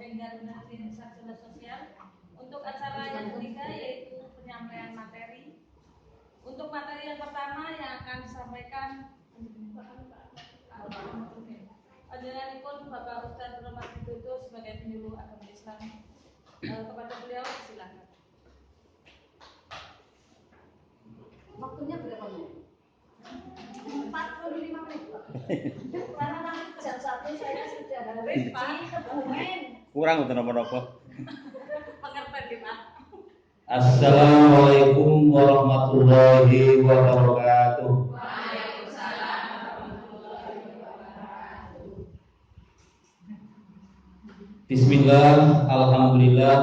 Penggarunadin Sarjana Sosial untuk acara yang ketiga yaitu penyampaian materi. Untuk materi yang pertama yang akan disampaikan panjenenganipun Bapak Ustadz Rahmat Widodo sebagai penyuluh agama Islam. Kepada beliau silakan. Waktunya berapa menit? 45 menit. Karena nanti jam 1 saya sudah harus di Kebumen. Kurang betul apa-apa. Pengertian kita. Assalamualaikum warahmatullahi wabarakatuh. Waalaikumsalam warahmatullahi wabarakatuh. Bismillah, alhamdulillah,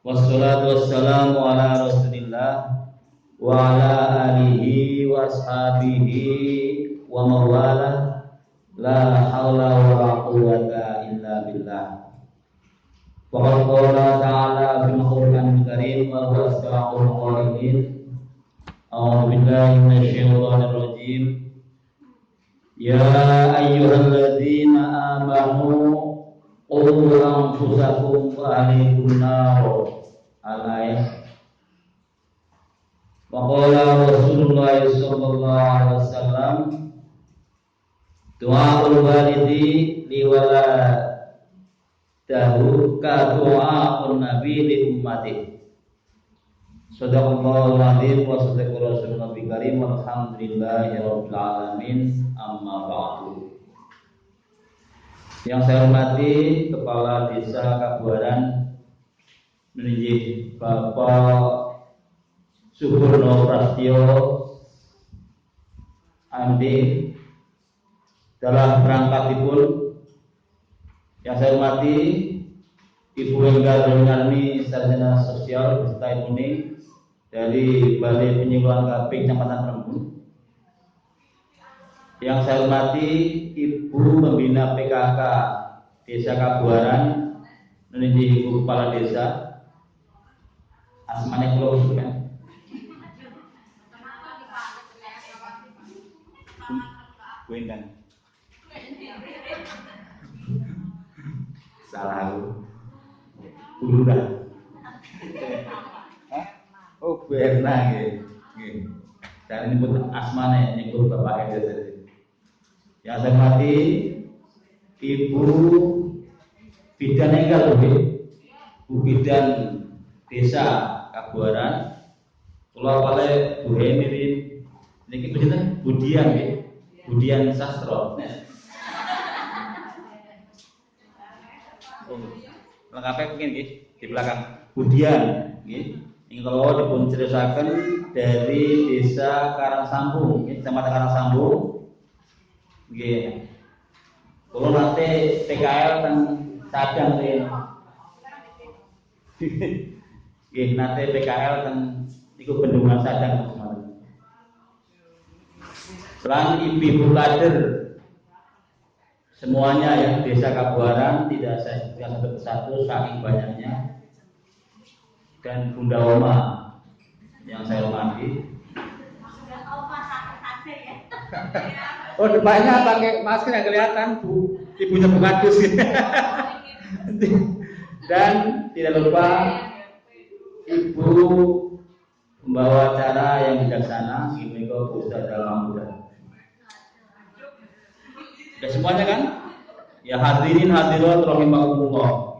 wassalatu wassalamu ala rasulillah wa ala alihi wa ashabihi wa mawala, la hawla wa la quwwata illa billah. Wa qala ta'ala fil Qur'anil Karim wa huwa asrarul qailin. A'udzu billahi minasyaitonir rajim. Ya ayyuhalladzina amanu qul anfusakum wa ahlikum nar. Al-ayat. Wa qala Rasulullah sallallahu alaihi wasallam du'aul walidi liwala dahu ka du'aun nabi li ummati. Sadaqallahul azim wa sadaqa rasulun nabi karim walhamdulillahi rabbil alamin amma ba'du. Yang saya hormati Kepala Desa Kabuaran Nenjih Bapak Suburno Prastyo MD dalam perangkatipun. Yang saya hormati Ibu Enggar Rolinarni Sarjana Sosial beserta Ibu Ning dari Balai Penyuluhan Kaping Kecamatan Rembun. Yang saya hormati Ibu Pembina PKK Desa Kabuaran Nenjih Ibu Kepala Desa asmane kula usulkan. Wendang. Salah aku. Bulura. Oh, Berna nggih. Saya nyebut asmane nyebut Bapak Ede. Yang saya hormati Ibu Bidan Enggal Bu Bidan Desa Kabuaran. Kula pale Bu Hemirin niki pinten Budian nggih. Budian Sastro. Lengkapnya mungkin nggih di belakang Budian nggih. Ini kalau dipun ceritakan dari Desa Karangsambung, Kecamatan Karangsambung. Nggih. Kalau nanti PKL teng Sadang nggih. Nggih, nanti PKL teng iku Bendungan Sadang kemarin. Lan ibu kader semuanya yang Desa Kabuaran tidak saya sebutkan satu persatu saking banyaknya, dan Bunda Oma yang saya hormati. Oh, depannya pakai masker yang kelihatan Bu, ibunya Bu Kadus. Dan tidak lupa Ibu pembawa acara yang bijaksana, Ibu Eko Ustadzah Mahmudah. Sudah semuanya kan? Ya hadirin hadirat rahimakumullah.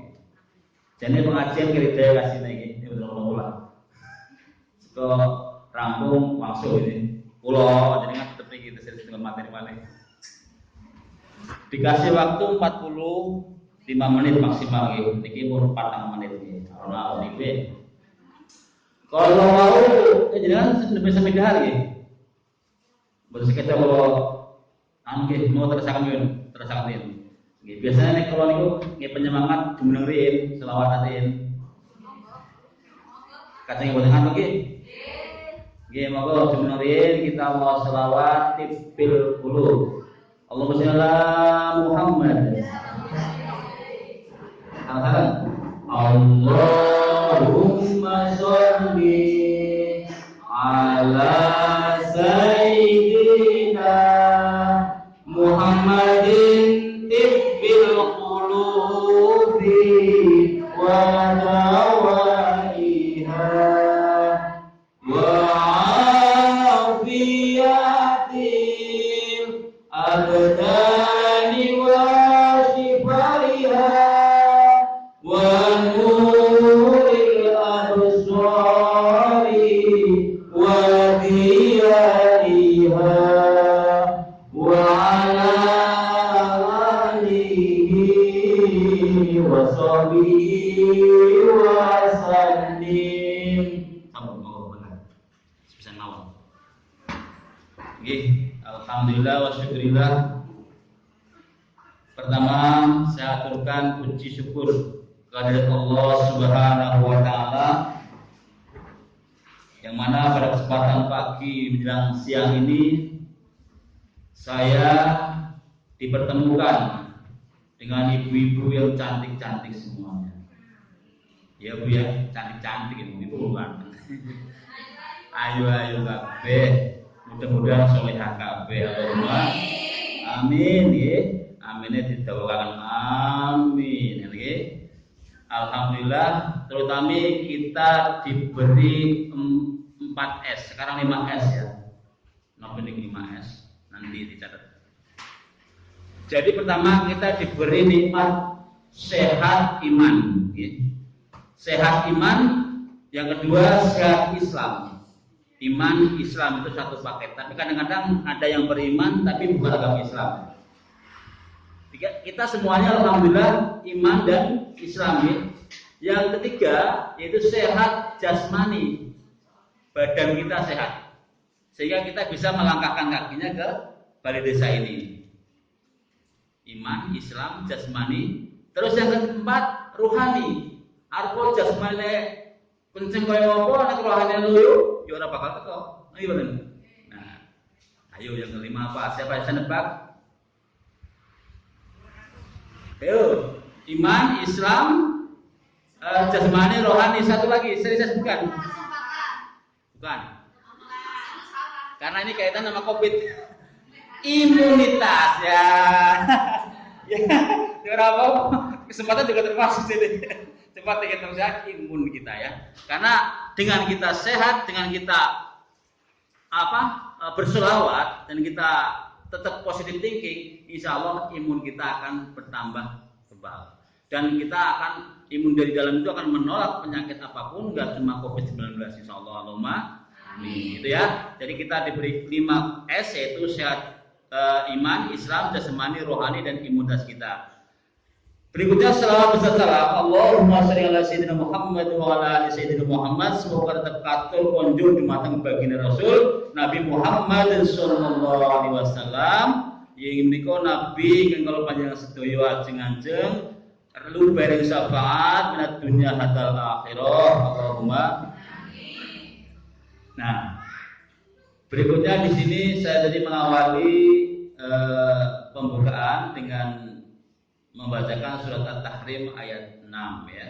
Jadi pengajian kriteria kasih lagi, ini betul-betul. Ke rampung langsung ini. Pulau, jadi kan tetap kita dengan materi. Dikasih waktu 45 menit maksimal gitu. Ini pun 40 menit nih. Kalau ini, kalau mau, jangan sampai hari. Bersekitar kalau angke mau terasakan ini. Biasanya nih kalau niku nggih penyemangat dimenengin selawatin. Kacang yang botengan nggih. Nggih monggo dimenengin kita mau selawat bil qulub. Allahumma shalli ala Muhammad. Allahumma shalli ala sayyidina Muhammadin tibbil qulubi ودوائها وعافية الأبدان وشفائها ونور الأبصار وضيائها وعلى آله وصحبه وسلم. Alhamdulillah wa syukurillah. Pertama, saya aturkan puji syukur kehadirat Allah Subhanahu wa taala yang mana pada kesempatan pagi menjelang siang ini saya dipertemukan dengan ibu-ibu yang cantik-cantik semuanya. Ya Bu ya, cantik-cantik ibu bukan. Ayo kabeh. Mudah-mudahan solehah kabeh. Allahumma amin nggih. Amine didhawuhaken amin nggih. Alhamdulillah, terutama kita diberi 4S, sekarang 5S ya. Napa niki 5S? Nanti dicatat. Jadi pertama kita diberi nikmat sehat iman nggih. Sehat iman, yang kedua sehat Islam. Iman Islam itu satu paket, tapi kadang-kadang ada yang beriman tapi bukan agama Islam. Kita semuanya alhamdulillah iman dan Islam ya. Yang ketiga yaitu sehat jasmani, badan kita sehat sehingga kita bisa melangkahkan kakinya ke balai desa ini. Iman, Islam, jasmani. Terus yang keempat rohani. Arpo jasmani kenceng kaya apa nek rohani lho ya ora bakal teko. Ayo bener. Nah, ayo yang kelima apa? Siapa yang nebak? Ayo, iman, Islam, jasmani, rohani, satu lagi, saya sebutkan. Bukan. Karena ini kaitan sama Covid. Imunitas ya. Ya, apa? Kesempatan juga termasuk sini. Cepat kita terus imun kita ya. Karena dengan kita sehat, dengan kita berselawat dan kita tetap positive thinking, insya Allah imun kita akan bertambah tebal. Dan kita akan imun dari dalam itu akan menolak penyakit apapun, enggak cuma COVID-19 insya Allah. Allahumma amin. Gitu ya. Jadi kita diberi 5S yaitu sehat iman, Islam, jasmani, rohani dan imunitas kita. Berikutnya selawat bersalam Allahumma sholli ala sayyidina Muhammad wa ala ali sayyidina Muhammad. Semoga tetap katul konjung dumateng baginda Rasul Nabi Muhammad sallallahu alaihi wasallam. Yang menika nabi kang kala panjenengan sedaya ajeng-ajeng perlu bareng syafaat minat dunya hatal akhirah. Allahumma amin. Nah, berikutnya di sini saya tadi mengawali pembukaan dengan membacakan surat At-Tahrim ayat 6 ya.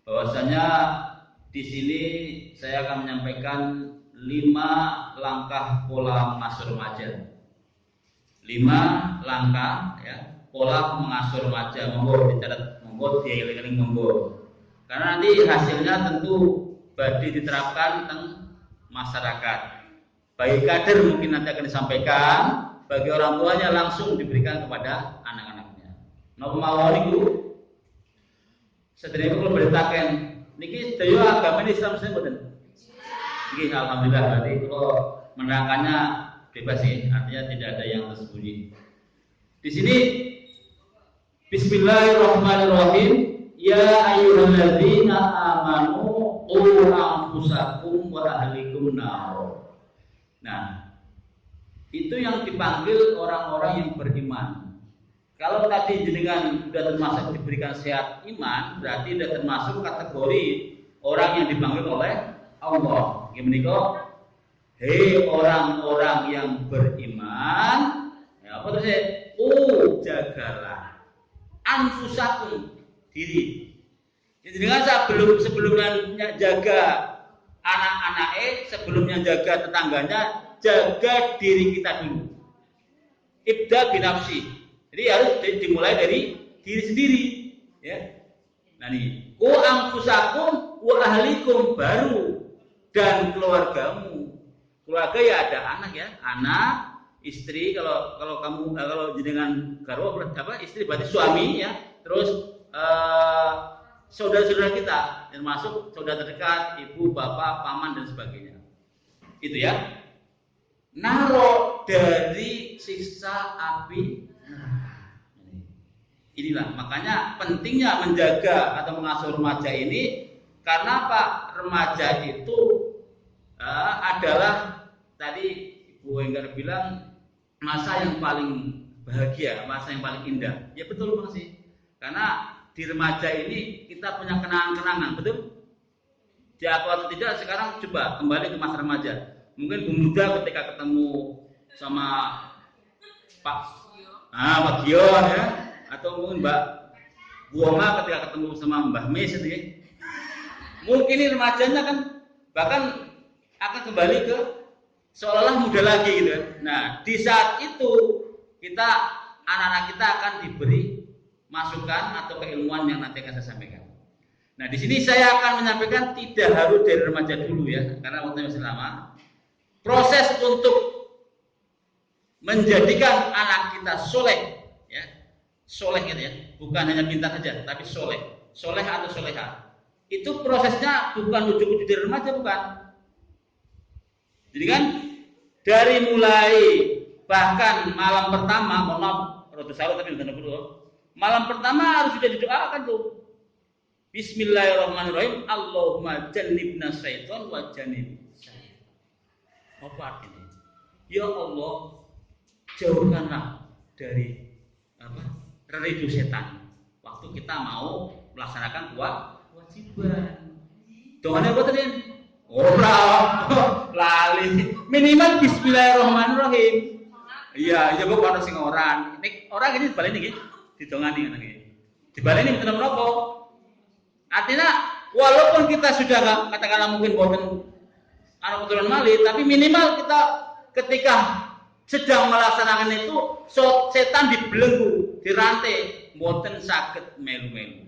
Bahwasanya di sini saya akan menyampaikan 5 langkah pola mengasuh remaja. 5 langkah ya, pola mengasuh remaja. Monggo dicatat, monggo dieling-eling monggo. Karena nanti hasilnya tentu badhe diterapkan teng masyarakat. Bagi kader mungkin nanti akan disampaikan, bagi orang tuanya langsung diberikan kepada anak-anak. Napa mawon niku? Sedherek kula beritaken niki sedaya agama Islam sing mboten. Nggih alhamdulillah berarti kula menerangkannya bebas ya, artinya tidak ada yang tersembunyi. Di sini Bismillahirrahmanirrahim. Ya ayyuhalladzina amanu qu anfusakum wa ahlikum nar. Nah, itu yang dipanggil orang-orang yang beriman. Kalau tadi jenengan sudah termasuk diberikan sehat iman, berarti sudah termasuk kategori orang yang dipanggil oleh Allah. Gimana? Hei orang-orang yang beriman, ya apa tuh? Jagalah anfusakum, diri. Jadi dengan sebelumnya jaga anak-anaknya, sebelumnya jaga tetangganya, jaga diri kita dulu. Ibda binafsi. Jadi harus dimulai dari diri sendiri, ya. Ini ku anfusakum wa ahlikum baru dan keluargamu. Keluarga ya ada anak ya, anak, istri. Kalau kamu kalau jenengan garwa apa istri berarti suami ya. Terus saudara-saudara kita termasuk saudara terdekat, ibu, bapak, paman dan sebagainya. Itu ya. Naro dari siksa api. Inilah makanya pentingnya menjaga atau mengasuh remaja ini, karena apa? Remaja itu adalah tadi Ibu Enggar bilang masa yang paling bahagia, masa yang paling indah. Ya betul Bang sih. Karena di remaja ini kita punya kenangan-kenangan, betul? Ya kalau tidak sekarang coba kembali ke masa remaja. Mungkin Bu Muda ketika ketemu sama Pak Gio ya, atau mungkin Mbak Bu Oma ketika ketemu sama Mbah Mes itu ya. Mungkin ini remajanya kan bahkan akan kembali ke seolah-olah muda lagi gitu. Nah, di saat itu kita anak-anak kita akan diberi masukan atau keilmuan yang nanti akan saya sampaikan. Nah, di sini saya akan menyampaikan tidak harus dari remaja dulu ya, karena waktunya masih lama. Proses untuk menjadikan anak kita soleh, ya, soleh gitu ya, bukan hanya pintar saja, tapi soleh atau soleha. Itu prosesnya bukan ujuk-ujuk dari remaja, bukan. Jadi kan dari mulai bahkan malam pertama, mohon maaf, rodo salut tapi udah dulu. Malam pertama harus sudah didoakan tuh. Bismillahirrahmanirrahim. Allahumma jannibna syaiton wa jannib. Apa artinya? Ya Allah, jauhkanlah dari rindu setan waktu kita mau melaksanakan kewajiban. Doanya apa tadi? Lali. Minimal Bismillahirrahmanirrahim. Iya, Bu ana sing orang. Nek orang ini dibalik niki, didongani ngene iki. Dibalik ini bener menapa? Artinya walaupun kita sudah katakanlah mungkin boten anak keturunan Mali, tapi minimal kita ketika sedang melaksanakan itu setan dibelenggu, dirantai, boten saged melu-melu.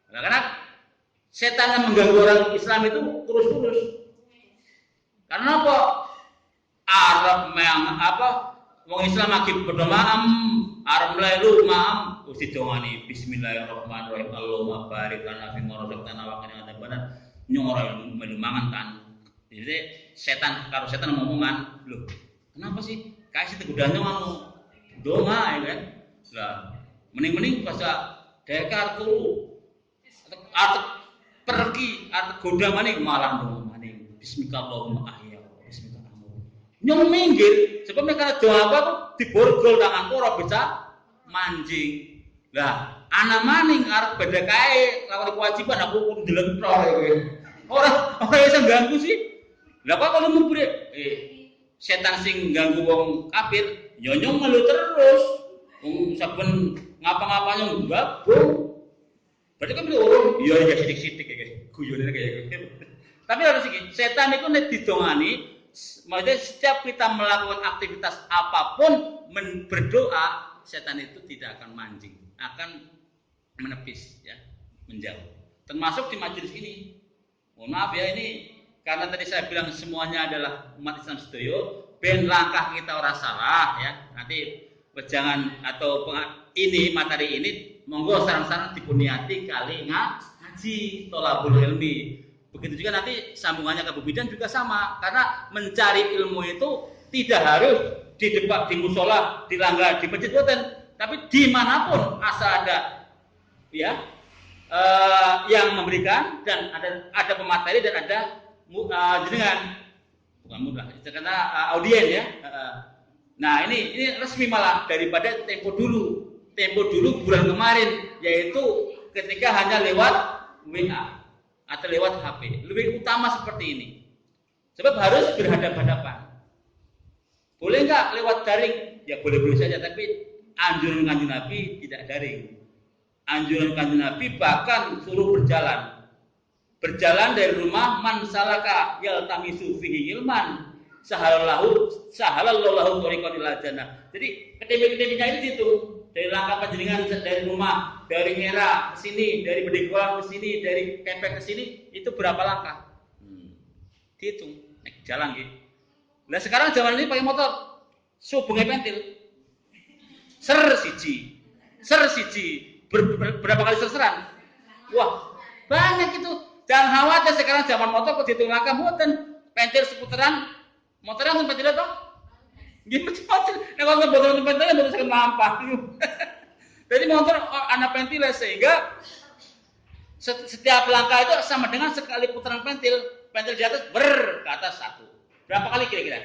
Nah, karena setan yang mengganggu orang Islam itu terus-terus. Karena apa? Arab wong Islam lagi berdoa Arab melu maam usi dongani Bismillahirrahmanirrahim. Allahumma barik lana fi ma razaqtana wa qina adzabannar. Nyora melu mangan kan. Jadi kalau setan ngomongan, loh, kenapa sih? Kasih tegudanya anu donga ya kan? Lah, mending bahasa dekar turu. Atau pergi, atau goda maning malah donga maning. Bismillahirrahmanirrahim. Bismillahirrahmanirrahim. Nyong minggir, sebab mereka doa apa tuh diborgol tangan ora bisa manjing. Lah, anak maning arep beda kae lawan kewajiban aku kudu ndelentrol kowe. Ora iso ganggu sih. Lah kok kalau mubri setan sing ganggu wong kafir, nyonyong melu terus. Wong saben ngapa-ngapanya gabung. Berarti kan orang iya sithik-sithik kayak guyone kayak gitu. Tapi harus iki, setan itu nek didongani, maksudnya setiap kita melakukan aktivitas apapun berdoa, setan itu tidak akan mancing, akan menepis ya, menjauh. Termasuk di majelis ini. Mohon maaf ya ini karena tadi saya bilang semuanya adalah umat Islam sedoyo, ben langkah kita ora salah ya. Nanti wejangan atau ini materi ini monggo sareng-sareng dipuniati kali ngaji tolabul ilmi. Begitu juga nanti sambungannya ke Bu Bidan juga sama, karena mencari ilmu itu tidak harus di depan, di musola, di langgar, di masjid boten, tapi dimanapun asal ada ya yang memberikan dan ada pemateri dan ada jenengan bukan mudah karena audien ya. Nah ini resmi malah daripada tempo dulu bulan kemarin, yaitu ketika hanya lewat WA atau lewat HP. Lebih utama seperti ini, sebab harus berhadapan-hadapan. Boleh nggak lewat daring? Ya boleh-boleh saja, tapi anjuran Kanjeng Nabi tidak daring. Anjuran Kanjeng Nabi bahkan suruh berjalan dari rumah man salaka yaltamisu fihi ilman sahalallahu thariqan ila jannah. Jadi ketemu-ketemunya itu situ, dari langkah panjenengan dari rumah dari Merah ke sini, dari Bedegong ke sini, dari Kepek ke sini, itu berapa langkah? Dihitung, naik jalan gitu. Nah sekarang zaman ini pakai motor, subengnya pentil, ser siji, berapa kali serseran? Wah banyak itu. Jangan khawatir sekarang zaman motor kok dihitung langkah, buatan pentil seputaran, motornya kan pentil toh? Gimana pentil? Nah kalau motor pentilnya baru sekali nampak. Jadi motor anak pentil sehingga setiap langkah itu sama dengan sekali putaran pentil di atas ke atas satu. Berapa kali kira-kira?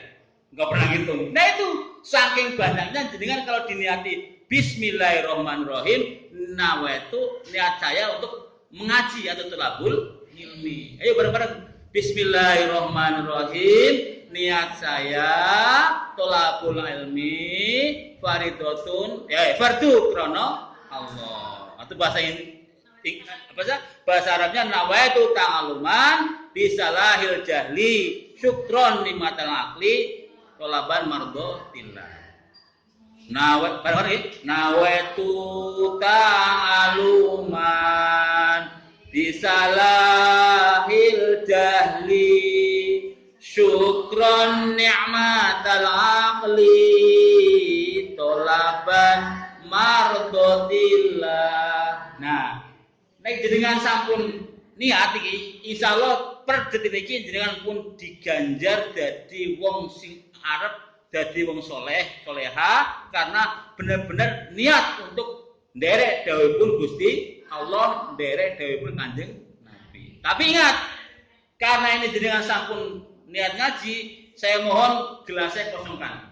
Enggak pernah ngitung. Nah itu saking banyaknya jenengan kalau diniati Bismillahirrahmanirrahim, nawaitu niat saya untuk mengaji atau thalabul ilmi. Ayo bareng-bareng. Bismillahirrahmanirrahim, niat saya thalabul ilmi fardhotun fardu krana Allah. Atau bahasa ini bahasa Arabnya nawaitu ta'aluman bisalahil jahli syukron nimatal akli tolaban mardotillah. Nawaitu ta'aluman bisalahil jahli syukron ni'matal akli tolaban mardotillah. Nah nek jenengan sampun niat iki insyaallah per detik iki jenengan pun diganjar dadi wong sing arep dadi wong soleh, soleha karena benar-benar niat untuk nderek dawuhipun Gusti Allah, nderek dawuhipun Kanjeng Nabi. Tapi ingat, karena ini jenengan sampun niat ngaji, saya mohon gelasnya kosongkan.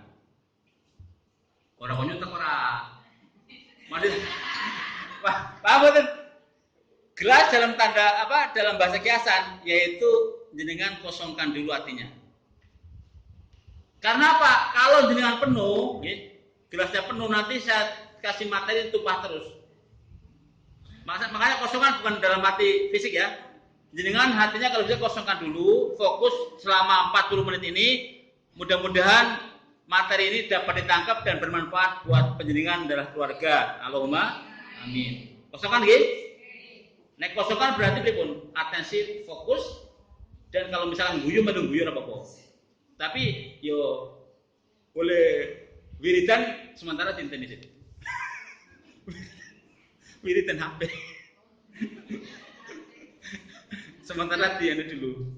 Ora konyol ora. Maksud Pak boten gelas dalam tanda apa? Dalam bahasa kiasan yaitu jenengan kosongkan dulu hatinya. Karena apa? Kalau jenengan penuh, gelasnya penuh nanti saya kasih materi tumpah terus. Makanya kosongkan bukan dalam arti fisik ya. Jenengan hatinya kalau bisa kosongkan dulu, fokus selama 40 menit ini. Mudah-mudahan materi ini dapat ditangkap dan bermanfaat buat penjenengan adalah keluarga. Allahumma amin. Kosongkan nggih? Nek kosongkan berarti pripun? Atensi, fokus, dan kalau misalkan guyu menunggu apa-apa. Tapi yo boleh wiridan sementara cinten di situ. Wiridan HP. Sementara dia dulu.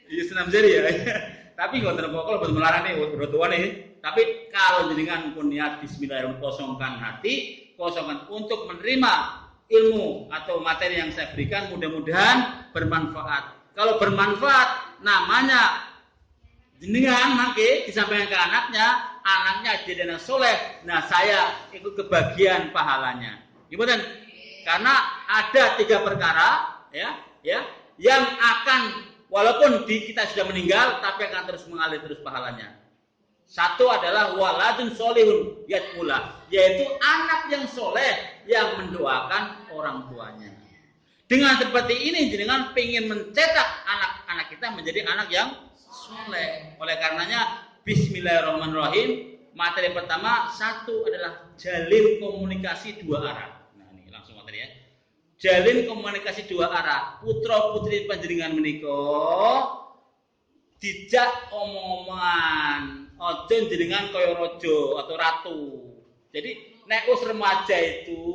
Iya senam jari ya. Tapi nggak terlalu kalau buat melarang nih, buat tuan nih. Tapi kalau jenengan pun niat Bismillahirrahmanirrahim kosongkan hati, kosongkan untuk menerima ilmu atau materi yang saya berikan, mudah-mudahan bermanfaat. Kalau bermanfaat, namanya jenengan nanti disampaikan ke anaknya jadi anak soleh. Nah saya ikut kebagian pahalanya. Gimana? Karena ada 3 perkara, ya, yang akan walaupun kita sudah meninggal, tapi akan terus mengalir terus pahalanya. Satu adalah waladun solihun yatmula, yaitu anak yang soleh yang mendoakan orang tuanya. Dengan seperti ini, jenengan pengen mencetak anak-anak kita menjadi anak yang soleh. Oleh karenanya, Bismillahirrahmanirrahim. Materi pertama, satu adalah jalin komunikasi 2 arah. Nah ini langsung materi ya. Jalin komunikasi 2 arah. Putra putri panjenengan menika dijak omong-omongan. Ojo jenengan kaya raja atau ratu. Jadi nek wis remaja itu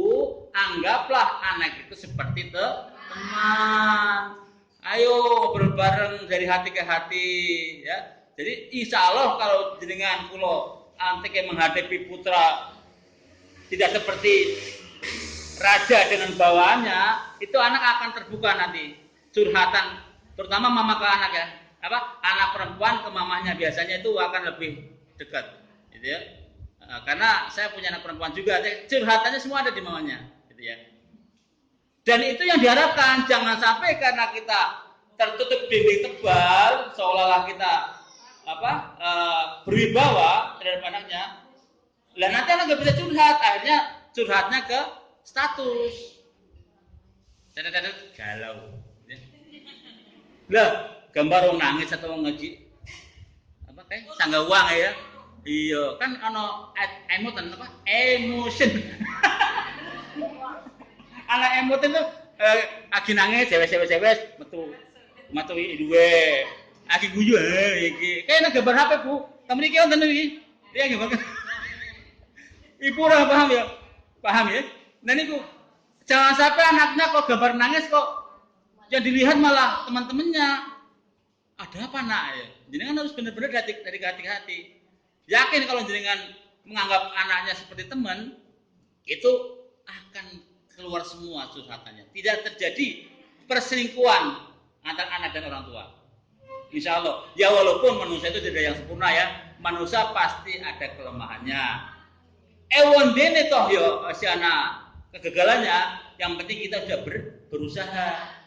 anggaplah anak itu seperti teman. Ayo berbareng dari hati ke hati ya. Jadi insya Allah kalau jenengan kula antike menghadapi putra tidak seperti raja dengan bawahannya, itu anak akan terbuka nanti curhatan, terutama mama ke anak ya. Anak perempuan ke mamahnya biasanya itu akan lebih dekat, gitu ya. Karena saya punya anak perempuan juga, curhatannya semua ada di mamanya, gitu ya. Dan itu yang diharapkan, jangan sampai karena kita tertutup dinding tebal, seolah-olah kita berwibawa terhadap anaknya. Lah nanti anak nggak bisa curhat, akhirnya curhatnya ke status, galau. Lah gambar orang nangis atau ngaji kayak sangga uang ya. Iya kan ono emotion Anak emot itu lagi nangis cewek metu duwe. Lagi guyu iki. Kayaknya gambar HP, Bu. Temen iki wonten iki. Dia gambar. Ibu ora paham ya? Paham ya? Nah niku jangan sampai anaknya kok gambar nangis kok yang dilihat malah teman-temannya. Ada apa nak ya? Jenengan harus benar-benar dari hati-hati. Yakin kalau jenengan menganggap anaknya seperti teman, itu akan keluar semua curhatannya. Tidak terjadi perselingkuhan antara anak dan orang tua. Insya Allah. Ya walaupun manusia itu tidak yang sempurna ya, manusia pasti ada kelemahannya. Ewon dene toh yo si anak kegagalannya, yang penting kita sudah berusaha.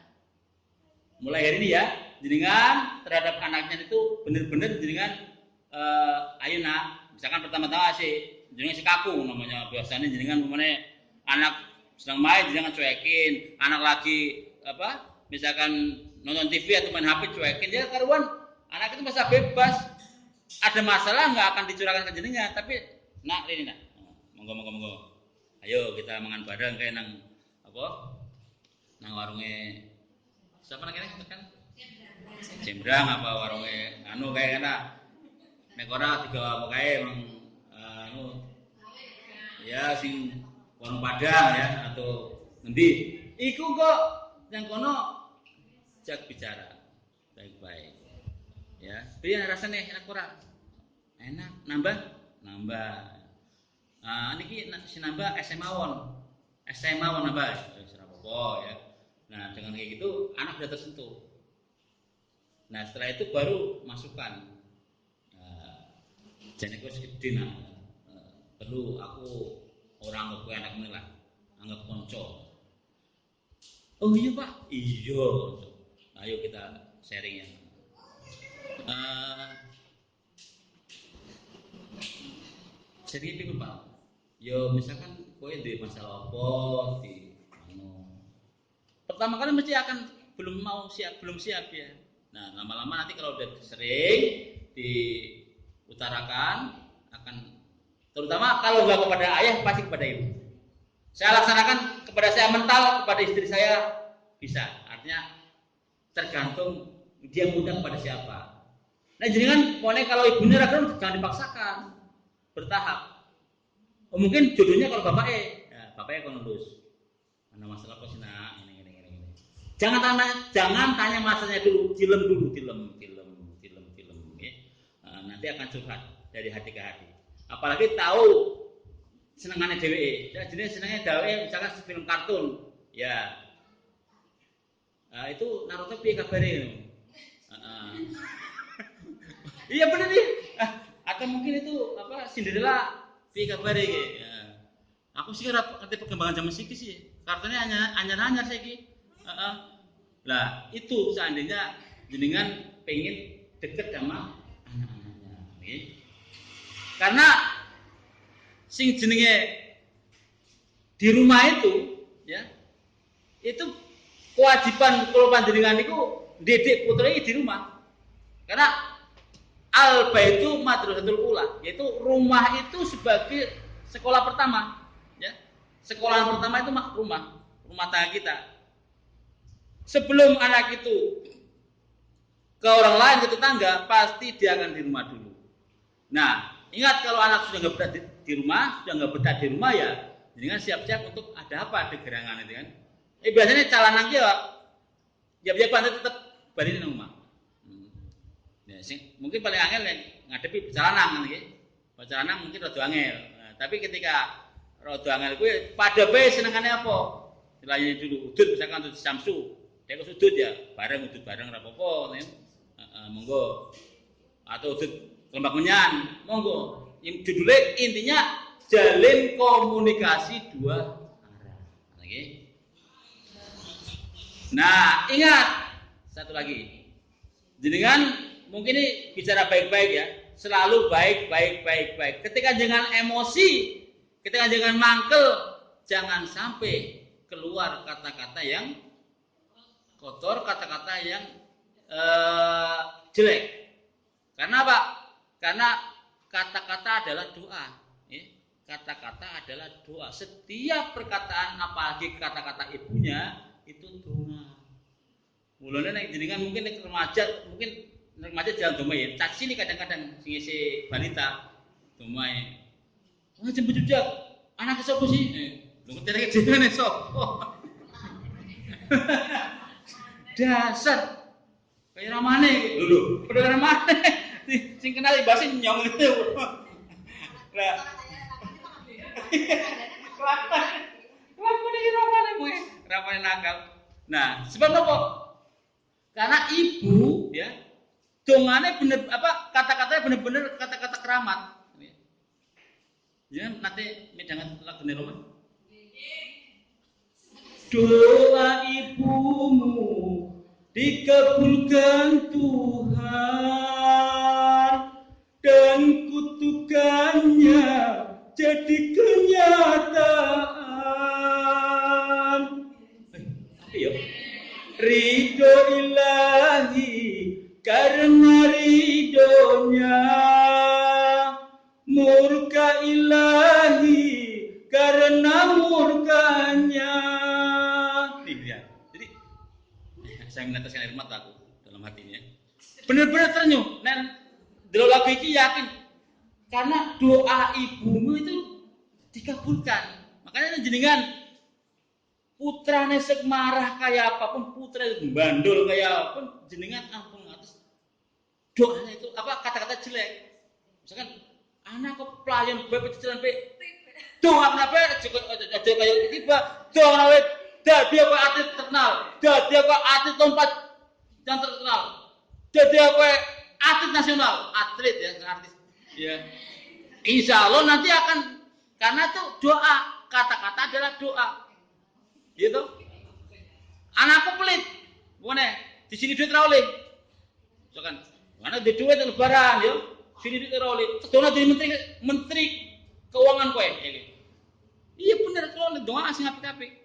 Mulai hari ini ya, jenengan terhadap anaknya itu benar-benar jenengan ayo nak, misalkan pertama-tama jenengan si kaku namanya, biasanya jenengan anak sedang main jenengan cuekin, anak lagi misalkan nonton TV atau main HP cuekin, dia karuan anak itu masa bebas, ada masalah nggak akan dicurahkan ke jenengan, tapi nak ini nak, monggo, ayo kita mangan bareng kayak nang warungnya siapa namanya kan? Cembrang apa warungnya kayak nek ora tiga pokoke ya sing warung Padang ya atau ngendi iku kok yang kono jak bicara baik-baik ya piye rasane enak ora enak nambah niki sinambah SMA mawon nambah wis ora apa-apa ya. Nah, dengan kayak gitu anak sudah tersentuh. Nah, setelah itu baru masukkan. Jadi aku segede perlu aku orang anggap anak ini lah, anggap konco. Oh iya Pak, iya. Ayo kita sharing ya. Sharing itu Pak. Yo misalkan kowe di masalah apa di pertama kali mesti akan belum siap ya. Nah lama-lama nanti kalau udah sering diutarakan akan, terutama kalau nggak kepada ayah pasti kepada ibu. Saya laksanakan kepada saya mental, kepada istri saya bisa. Artinya tergantung dia mudah kepada siapa. Nah jangan pokoknya kalau ibunya ragu jangan dipaksakan, bertahap. Mungkin jodohnya kalau bapaknya kalau lulus. Ada masalah apa sih nak? Jangan tanya masalahnya dulu, film. Ya. Nanti akan curhat dari hati ke hati. Apalagi tahu senengannya dewe. Jenis senengnya dewe, misalkan film kartun, ya. Itu Naruto piye kabare? Iya bener nih. Atau mungkin itu Cinderella piye kabare ya. Aku sih ngerti perkembangan zaman siki sih. Kartunya anyar-anyar saiki. Lah itu seandainya jenengan pengen deket sama anak-anaknya, okay? Karena sing jenenge di rumah itu, ya, itu kewajiban kalau panjenengan itu didik putranya di rumah. Karena al-baitu madrasatul ula, yaitu rumah itu sebagai sekolah pertama, ya. Sekolah pertama itu rumah tangga kita. Sebelum anak itu ke orang lain, ke tetangga, pasti dia akan di rumah dulu. Nah, ingat kalau anak sudah nggak betah di rumah, sudah nggak betah di rumah ya, jangan siap-siap untuk ada apa ada gerangan itu kan. Biasanya calanan dia, ya tetap balik di rumah. Ya, mungkin paling angel yang ngadepi calanan kan, calanan mungkin rada angel. Nah, tapi ketika rada angel gue pada bae senengane apa? Dilayani dulu udut misalkan udut Samsu. Dia ke sudut ya, udut bareng rapopo, monggo. Atau udut Lembak Menyan, monggo. Judulnya intinya jalin komunikasi dua arah. Oke. Nah, ingat satu lagi. Jenengan mungkin ini bicara baik-baik ya, selalu baik. Ketika jangan emosi, ketika jangan mangkel, jangan sampai keluar kata-kata yang kotor, kata-kata yang jelek. Karena apa? Karena kata-kata adalah doa. Ya. kata-kata adalah doa. Setiap perkataan apalagi kata-kata ibunya itu doa. Mulane nek jenengan mungkin nek remaja jalan doa ya. Caci ini kadang-kadang si balita doa ya. Oh jemput jujak. Anak sapa sih? Lho ngerti jenenge sapa? Dasar kayak ramane lho padha ramane sing kenal bahasa nyong itu lah kelakuan iki ramane nakal. Nah sebab apa? Karena ibu ya dongane bener kata-katanya bener-bener kata-kata keramat ya nanti medangan lagu Roma doa ibumu dikabulkan Tuhan dan kutukannya jadi kenyataan. Apa ya? Ridho ilahi karena ridhonya, murka ilahi karena murkanya. Jadi saya meneteskan air mata aku dalam hati ini ya. Benar-benar ternyuh. Dan dalam lagu ini yakin karena doa ibumu itu dikabulkan. Makanya jenengan putrane sek marah kayak apapun, putra bandul kayak apapun, jenengan ampun atas doanya itu kata-kata jelek. Misalkan anak kok pelayan bebek jalan pe doa kenapa ada kayak tiba doa nawet dia kok atlet terkenal, dia kok atlet lompat yang terkenal, dia kok atlet nasional, atlet ya, artis ya. Insya Allah nanti akan karena itu doa, kata-kata adalah doa, gitu. Anakku pelit, mana di sini duit rawleh, misalkan mana di duit lebaran, yo, sini duit rawleh, terus jadi menteri keuangan kowe, ya. Iya benar kalau doa asing apik-apik.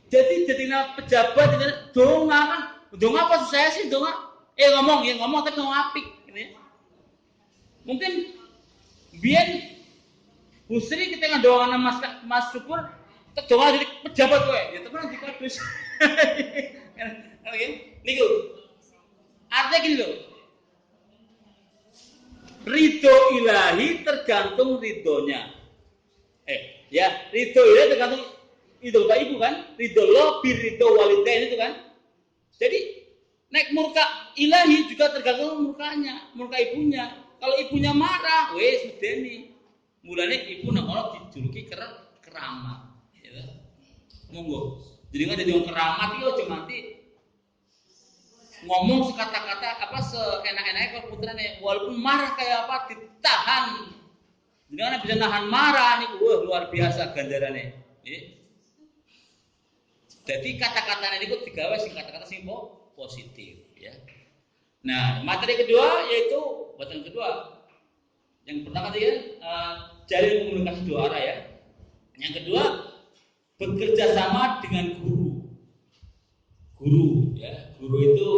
Jadi pejabat donga kan, donga apa susah sih donga? Ngomong tapi ngomong apik, gitu ya. Mungkin biar Bu Sri kita ngedoakan Mas Syukur, donga jadi pejabat kowe, ya teman dikadus. Oke, niku. Artinya gini loh. Ridho ilahi tergantung ridhonya. Ridho ilahi tergantung ridho Bapak Ibu kan? Ridho lo bir ridho walidain itu kan? Jadi naik murka ilahi juga tergantung murkanya, murka ibunya. Kalau ibunya marah, wes medeni. Mulane ibu nang ono dijuluki keramat, gitu. Monggo. Jadi nggak ada keramat itu cuma nanti ngomong sekata-kata seenak-enaknya kalau putranya walaupun marah kayak apa ditahan. Jangan bisa nahan marah nih, luar biasa ganjarannya. Jadi kata-kata ini kok digawe sing kata-kata sing positif ya. Nah, materi kedua yaitu bacaan kedua. Yang pertama tadi jalin komunikasi dua arah ya. Yang kedua bekerja sama dengan guru. Guru ya, guru itu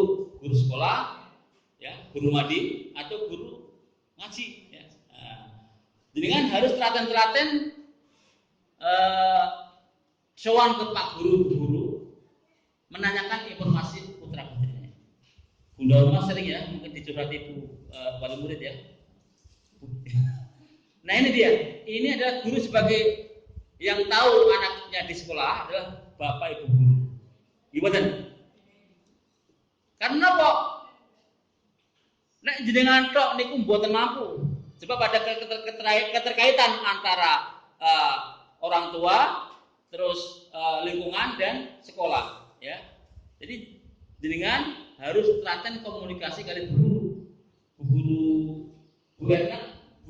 guru sekolah ya, guru madi atau guru ngaji ya. Jadi kan harus telaten-telaten sowan ke Pak Guru menanyakan informasi putra putrinya. Bunda rumah sering ya, mungkin dicurhat ibu wali murid ya. Nah ini dia, ini adalah guru sebagai yang tahu anaknya di sekolah adalah bapak ibu guru. Gimana? Karena kok nek jenengan tok niku mboten mampu. Sebab ada keterkaitan antara orang tua, terus lingkungan dan sekolah, ya. Jadi jenengan harus telaten komunikasi kali Bu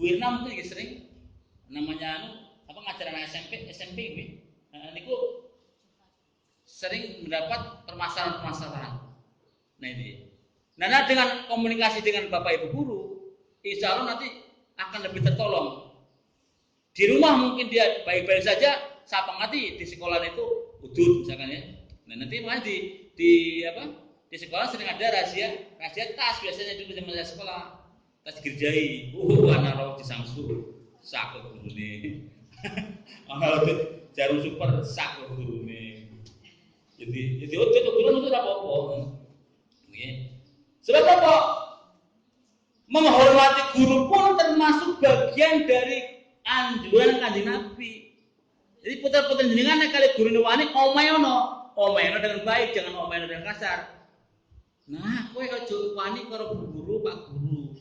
Irna mungkin juga sering namanya ngajar anak SMP ini, niku sering mendapat permasalahan. Nah ini. Nah dengan komunikasi dengan bapak ibu guru, insya Allah nanti akan lebih tertolong. Di rumah mungkin dia baik-baik saja, siapa ngerti di sekolah itu udut misalkan ya. Nah nanti malah di sekolah sering ada rahasia tas biasanya dulu zaman sekolah. tas gerjai. Anak rawuh disangsu sak gurune. Ana jarum super sak gurune. Jadi ojo guru itu apa-apa. Nggih. Sebab apa? Menghormati guru pun termasuk bagian dari anjuran Kanjeng Nabi. Jadi putra-putri jenengan nek kali gurune wani omayono dengan baik, jangan omayono dengan kasar. Nah, kowe aja wani karo guru, Pak Guru.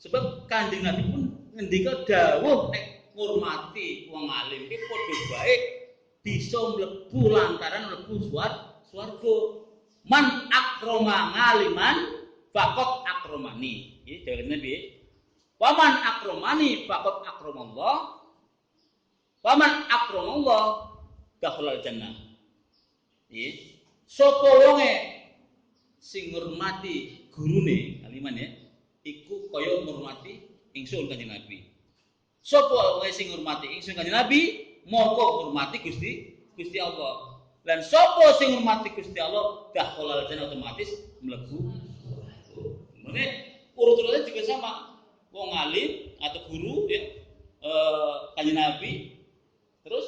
Sebab Kanjeng Nabi pun ngendika dawuh nek ngurmati wong alim iki padha baik bisa mlebu lantaran mlebu swarga. Man akrama ngaliman faqat akramani. Iki dawuh Nabi. Wa man akramani faqat akramallah. Wa man akramallah dakhalal jannah. Nggih. Sapa wonge sing ngurmati gurune aliman ya, iku kaya ngurmati ingsun Kanjeng Nabi. Sapa wonge sing ngurmati ingsun Kanjeng Nabi, moko ngurmati Gusti Allah. Dan sapa sing ngurmati Gusti Allah, dakhalal jannah otomatis mlebu. Mene urut-urutnya juga sama. Wong alim atau guru ya, Kanjeng Nabi, terus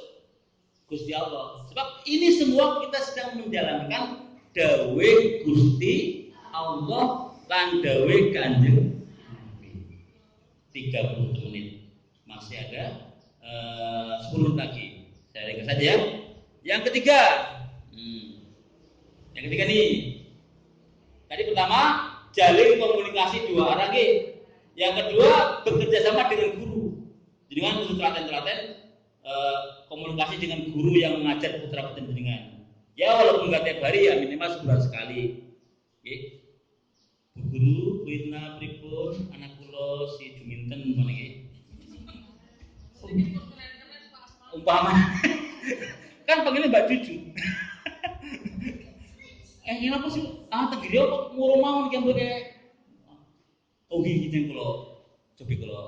Gusti Allah. Sebab ini semua kita sedang menjalankan dawe Gusti Allah lan dawe Kanjeng Nabi. 30 menit. Masih ada 10 lagi. Saya ringkas saja. Yang ketiga. Yang ketiga nih. Tadi pertama, jalin komunikasi dua arah nggih. Yang kedua, bekerja sama dengan guru. Jadi kan kudu telaten-telaten komunikasi dengan guru yang mengajar putra-putri jenengan. Ya walaupun enggak tiap hari ya minimal sebulan sekali. Nggih. Bu Guru, Wirna pripun anak kula si Juminten meneh nggih. Umpama kan panggilnya Mbak Cucu. Kenapa sih? Tegiri apa murung mawon iki ambek. Oh nggih jeneng kula cobi kula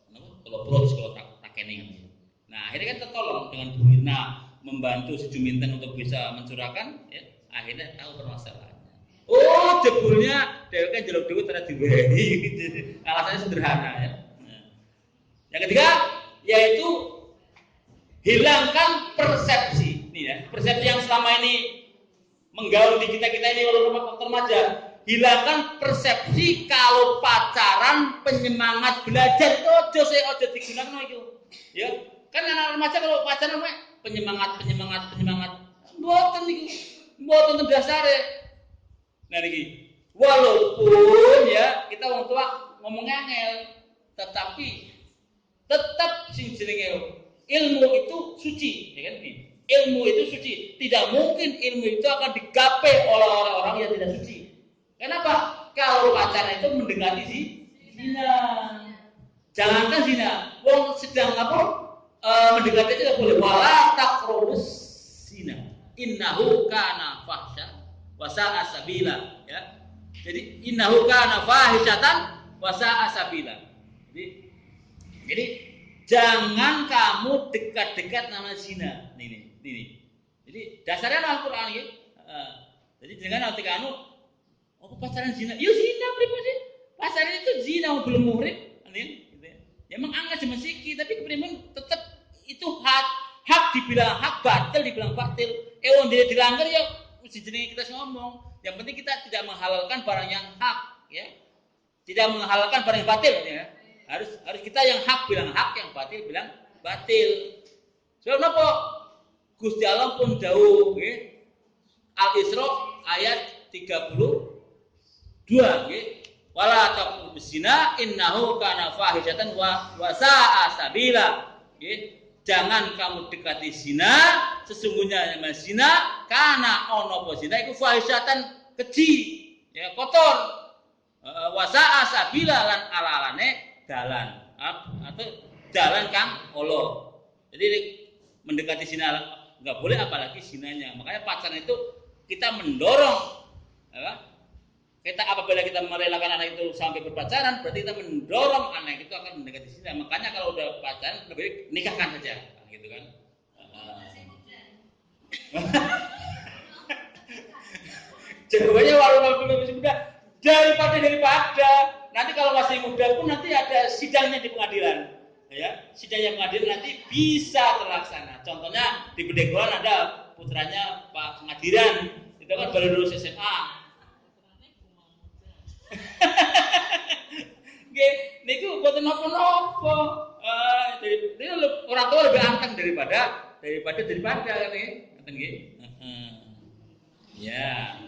napa? Kula proses kula takeni. Nah, akhirnya kan tertolong dengan Bu Mirna membantu si Juminten untuk bisa mencurahkan ya. Akhirnya tahu permasalahannya. Oh, jebulnya dheweke njaluk duit ora diwehi gitu. Alasannya sederhana ya. Nah. Yang ketiga yaitu hilangkan persepsi. Nih ya, persepsi yang selama ini menggaung di kita-kita ini walaupun remaja. Hilangkan persepsi kalau pacaran penyemangat belajar itu ojo digunakan itu. Ya, kan anak remaja kalau pacaran penyemangat. Mboten niku. Mboten dasare. Nah niki, walaupun ya kita wong tua ngomongnya angel, tetapi tetap sing jenenge ilmu itu suci, ya kan? Ilmu itu suci. Tidak mungkin ilmu itu akan digapai oleh orang-orang yang tidak suci. Kenapa? Kalau pacaran itu mendekati zina. Jangankan zina, wong sedang mendekati itu tidak boleh. Wala taqrabus zina. Innahu kana fahsya wa sa'a sabila, ya. Jadi innahu kana fahsyatan wa sa'a sabila. Jadi jangan kamu dekat-dekat nama zina. Ini. Jadi dasarnya Al-Qur'an ya. Jadi jangan nanti kamu pacaran zina. Ya zina pripun sih? Pacaran itu zina belum muhrim, gitu. Ya emang angkat cuma siki, tapi keprimen tetap itu hak dibilang hak, batil dibilang batil. Wong dia dilanggar ya mesti jenenge kita ngomong. Yang penting kita tidak menghalalkan barang yang hak, ya. Tidak menghalalkan barang yang batil, ya. Harus kita yang hak bilang hak, yang batil bilang batil. Sebab napa? Gusti Allah pun dawuh nggih. Al-Isra ayat 32 nggih. Wala taqrabu zina innahu kana fahisyatan wa sa'a sabila. Nggih. Jangan kamu dekati zina, sesungguhnya zina kana ono apa zina iku fahisyatan keji, ya kotor. Wa sa'a sabila lan alalane dalan atau jalan kang Allah. Jadi mendekati zina enggak boleh apalagi zinanya. Makanya pacaran itu kita mendorong ya. Kita apabila kita merelakan anak itu sampai berpacaran, berarti kita mendorong anak itu akan mendekati zina. Makanya kalau udah pacaran lebih nikahkan saja, gitu kan? Jawabannya walaupun belum sudah daripada nanti kalau masih muda pun nanti ada sidangnya di pengadilan. Ya, sidangnya pengadilan nanti bisa terlaksana. Contohnya di Bedegoan ada putranya Pak Pengadilan, itu kan baru lulus SMA. Nggih, niku boten napa-napa. Jadi orang tua lebih anteng daripada kan nggih. Ya.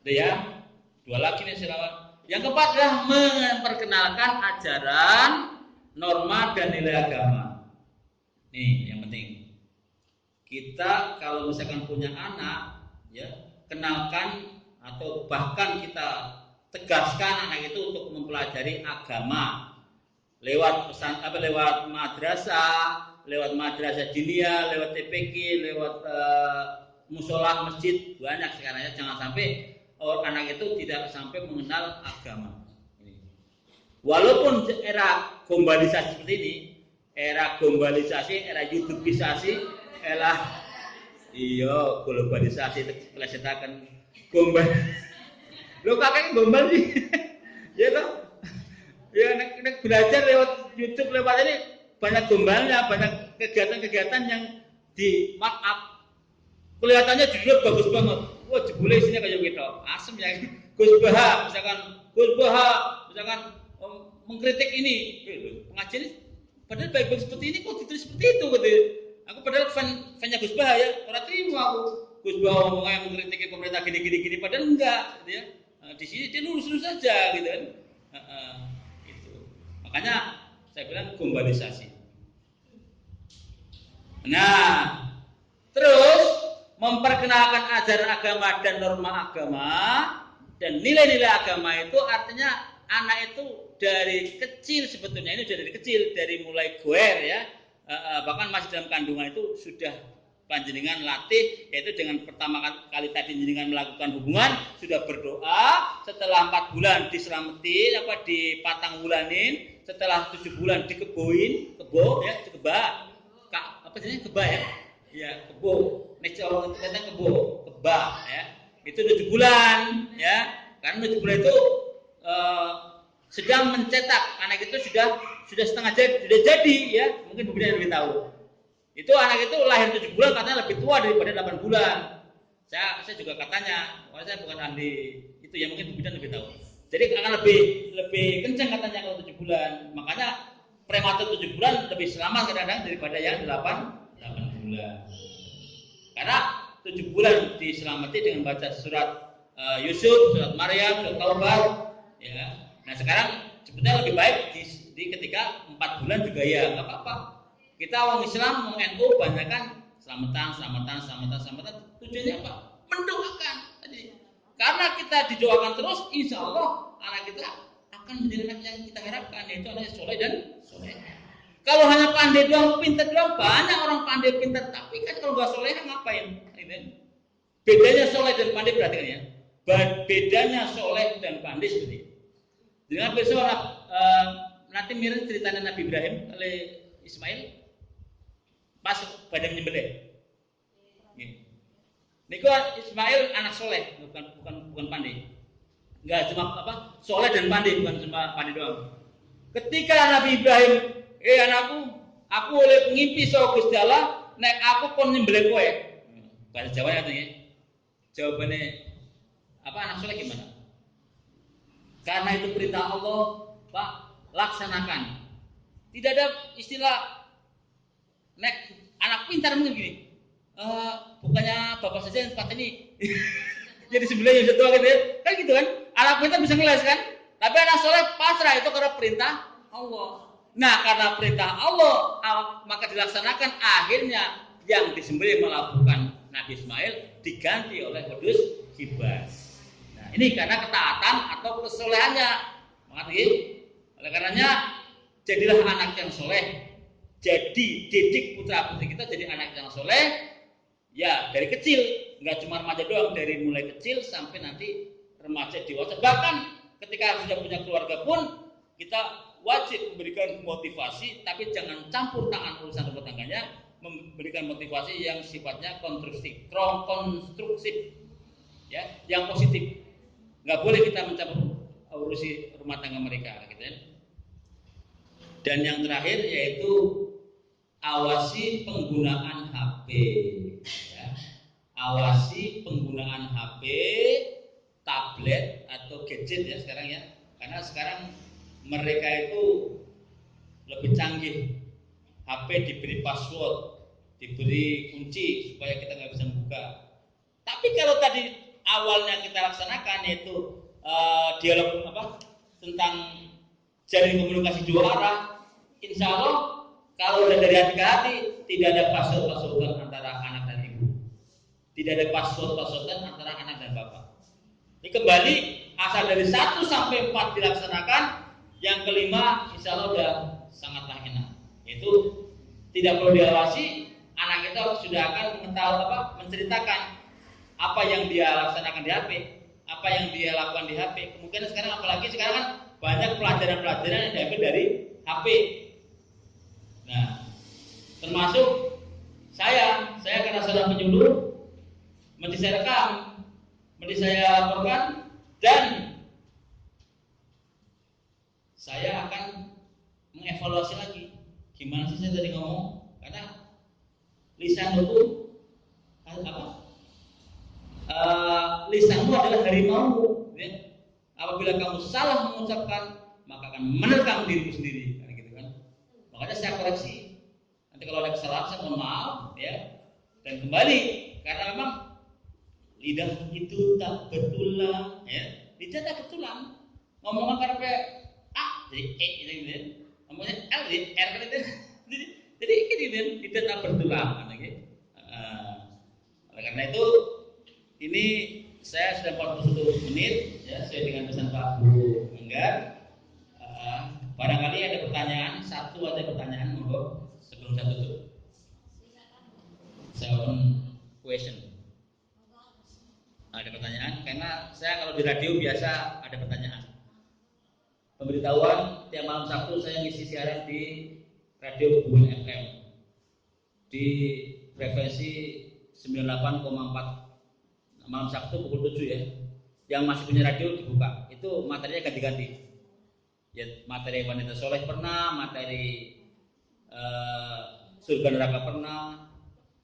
Itu ya. Dua lagi nih silakan. Yang keempat adalah memperkenalkan ajaran, norma dan nilai agama. Nih yang penting. Kita kalau misalkan punya anak, ya, kenalkan atau bahkan kita tegaskan anak itu untuk mempelajari agama lewat lewat madrasah diniyah, lewat TPQ, lewat musola masjid, banyak sekarang ya. Jangan sampai anak itu tidak sampai mengenal agama. Walaupun era globalisasi seperti ini, era YouTubeisasi, globalisasi plesetan gombal. Lo kakaknya gombal sih. Ya toh? Ya nek belajar lewat YouTube lewat ini banyak gombalnya, banyak kegiatan-kegiatan yang di markup. Kelihatannya judul bagus banget. Wah, jebule isinya kayak gitu. Asem ya. Gus Baha misalkan mengkritik ini. Pengajian padahal baik-baik seperti ini kok ditulis seperti itu gitu. Aku padahal fan-nya Gus Baha ya. Orang terima aku. Gus Baha ngomongnya mengkritik pemerintah gini padahal enggak gitu ya. Di sini dia lurus-lurus saja gitu kan. Gitu. Makanya saya bilang globalisasi. Nah, terus memperkenalkan ajaran agama dan norma agama dan nilai-nilai agama itu artinya anak itu dari kecil sebetulnya ini sudah dari kecil, dari mulai goer ya, bahkan masih dalam kandungan itu sudah panjenengan latih, yaitu dengan pertama kali tadi panjenengan melakukan hubungan sudah berdoa, setelah 4 bulan diselamati dipatang bulanin, setelah 7 bulan dikeboin, kebo ya, kebo, nek orang kata keba ya, itu 7 bulan ya, karena 7 bulan itu sedang mencetak anak itu sudah setengah jadi ya, mungkin Bu Bida lebih tahu. Itu anak itu lahir 7 bulan katanya lebih tua daripada 8 bulan. Saya juga katanya, walaupun saya bukan ahli itu ya, mungkin Bu Bida lebih tahu. Jadi akan lebih kencang katanya kalau 7 bulan. Makanya prematur 7 bulan lebih selamat kadang-kadang daripada yang 8 bulan. Karena 7 bulan diselamati dengan baca surat Yusuf, surat Maryam, surat Taubah ya. Nah sekarang sebetulnya lebih baik di ketika 4 bulan juga ya, enggak apa-apa. Kita orang Islam mau NU banyakkan selamatan. Tujuannya apa? Mendoakan. Karena kita didoakan terus, insya Allah anak kita akan menjadi anak yang kita harapkan, yaitu anak yang soleh dan soleh. Kalau hanya pandai doang, pintar doang, banyak orang pandai pintar, tapi kan kalau nggak soleh ngapain? Bedanya soleh dan pandai berarti kan ya. Bedanya soleh dan pandai seperti itu. Dengan besok nanti mirip ceritanya Nabi Ibrahim oleh Ismail. Pas pada menyembelih. Niku Ismail anak soleh, bukan pandai. Enggak cuma soleh dan pandai, bukan cuma pandai doang. Ketika Nabi Ibrahim, anakku, aku oleh ngimpi soal Gusti Allah, nek aku kon nyembelih kowe. Bahasa Jawa katanya. Jawabannya anak soleh gimana? Karena itu perintah Allah, Pak, laksanakan. Tidak ada istilah nek anak pintar mungkin gini. Bukannya bapak saja yang tempat ini. Jadi sebenarnya yang tua gitu ya. Kan gitu kan. Anak pintar bisa ngeles kan. Tapi anak soleh pasrah itu karena perintah Allah. Nah karena perintah Allah maka dilaksanakan, akhirnya yang disembelih melakukan Nabi Ismail diganti oleh Kudus Kibas. Nah ini karena ketaatan atau kesolehannya. Mengerti? Oleh karenanya jadilah anak yang soleh. Jadi didik putra putri kita jadi anak yang soleh ya dari kecil, nggak cuma remaja doang, dari mulai kecil sampai nanti remaja dewasa. Bahkan ketika sudah punya keluarga pun kita wajib memberikan motivasi, tapi jangan campur tangan urusan rumah tangganya, memberikan motivasi yang sifatnya konstruktif, ya, yang positif. Nggak boleh kita mencampur urusi rumah tangga mereka, gitu ya. Dan yang terakhir yaitu awasi penggunaan HP, ya. Awasi penggunaan HP, tablet atau gadget ya sekarang ya, karena sekarang mereka itu lebih canggih. HP diberi password, diberi kunci supaya kita nggak bisa buka. Tapi kalau tadi awalnya kita laksanakan yaitu dialog tentang jaring komunikasi dua arah, insya Allah kalau udah dari hati ke hati tidak ada password-passwordan antara anak dan ibu, tidak ada password-passwordan antara anak dan bapak. Ini kembali asal dari 1 sampai 4 dilaksanakan, yang kelima insya Allah udah sangatlah enak. Itu tidak perlu diawasi, anak kita sudah akan mengetahui menceritakan apa yang dia laksanakan di HP, apa yang dia lakukan di HP. Kemungkinan sekarang apalagi sekarang kan banyak pelajaran-pelajaran yang diambil dari HP. Nah, termasuk saya karena seorang penyuluh, mesti saya rekam, mesti saya laporkan, dan saya akan mengevaluasi lagi. Gimana sih saya tadi ngomong? Karena lisan itu lisanmu adalah harimau. Ya. Apabila kamu salah mengucapkan, maka akan menerkam dirimu sendiri. Gitu kan? Makanya saya koreksi. Nanti kalau ada kesalahan saya mohon maaf, ya. Dan kembali karena memang lidah itu tak bertulang, ya. Lidah tak bertulang. Ngomong karpe jadi gitu ya. Ngomongnya L jadi R gitu. Jadi ini lidah tak bertulang, gitu. Oleh karena itu ini saya sudah 41 menit, ya, sesuai dengan pesan Pak Guru Enggar. Barangkali ada pertanyaan, satu ada pertanyaan, monggo sebelum saya tutup. Seven question. Ada pertanyaan? Karena saya kalau di radio biasa ada pertanyaan. Pemberitahuan tiap malam Sabtu saya ngisi siaran di Radio Buin FM di frekuensi 98,4 malam Sabtu pukul 7 ya. Yang masih punya radio dibuka. Itu materinya ganti-ganti. Ya, materi wanita soleh pernah, materi surga neraka pernah.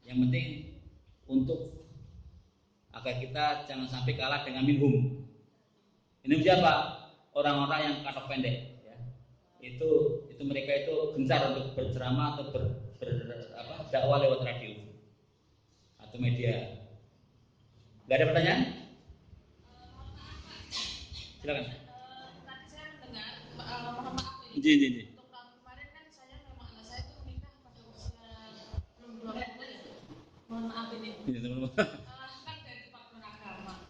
Yang penting untuk agar kita jangan sampai kalah dengan minhum. Ini siapa? Orang-orang yang katok pendek. Ya. Itu mereka itu gencar untuk berceramah atau dakwah lewat radio atau media. Gak ada pertanyaan? Silakan. Tadi saya mendengar, mohon maaf ini. Ji. Untuk tahun kemarin kan saya memang anak saya itu menikah pada usia belum 2 bulan ya. Mohon maaf ini. Kan dari Departemen Agama.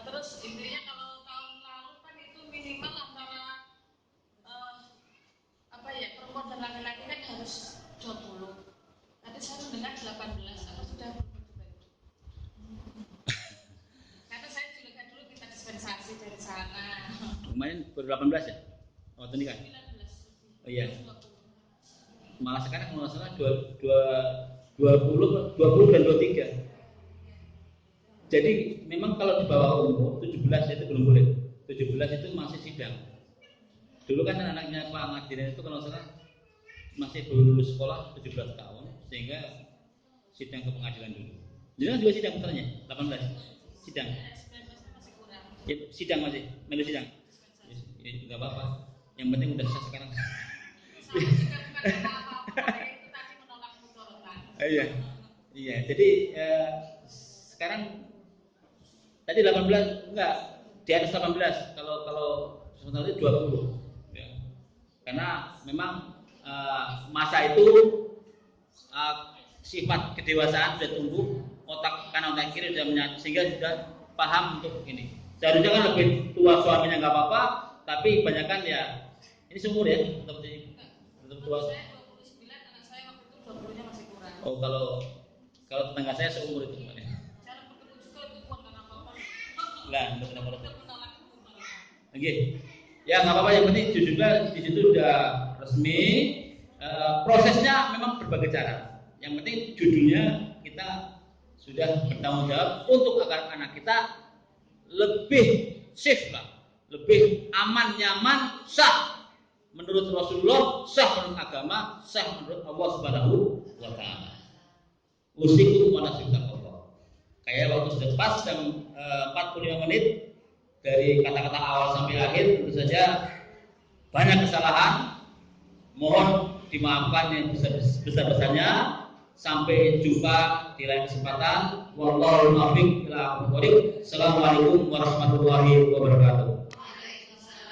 Terus intinya kalau tahun lalu kan itu minimal antara perempuan dan laki-laki kan harus 20. Tadi saya mendengar 18. Apa sudah dispensasi dari sana. Kemarin baru 18 ya? Waktu nikah? 19. Oh iya. Malah sekarang kalau salah 20 dan 23. Jadi memang kalau di bawah umur 17 itu belum boleh. 17 itu masih sidang. Dulu kan anaknya Pak Madirin itu kalau salah masih belum lulus sekolah 17 tahun sehingga sidang ke pengadilan dulu. Jadi kan juga sidang putarnya 18 sidang. Ya, sidang masih, melu sidang. Ya, enggak apa-apa. Yang penting udah sah sekarang. Iya. Jadi sekarang tadi 18 enggak di atas 18. Kalau sementara itu 20. Ya. Karena memang masa itu sifat kedewasaan sudah tumbuh, otak kanan otak kiri sudah menyatu sehingga sudah paham untuk ini. Seharusnya kan lebih tua suaminya nggak apa-apa, tapi kebanyakan ya ini seumur ya, tetap tua. Saya 29, anak saya waktu itu 20-nya masih kurang. Oh kalau tetangga saya seumur itu. Cara bertemu juga itu bukan karena apa-apa. Lah, untuk menolak. Oke. Ya nggak apa-apa, yang penting juga di situ udah resmi. Prosesnya memang berbagai cara. Yang penting judulnya kita sudah bertanggung jawab untuk agar anak kita lebih safe lah, lebih aman, nyaman, sah menurut Rasulullah, sah menurut agama, sah menurut Allah Subhanahu wa taala. Usikum wa nasikum Allah. Kayak waktu sudah pas jam 45 menit dari kata-kata awal sampai akhir, tentu saja banyak kesalahan. Mohon dimaafkan yang besar-besarnya. Sampai jumpa di lain kesempatan. Wallahu muwaffiq ila aqwamit thoriq. Assalamualaikum warahmatullahi wabarakatuh.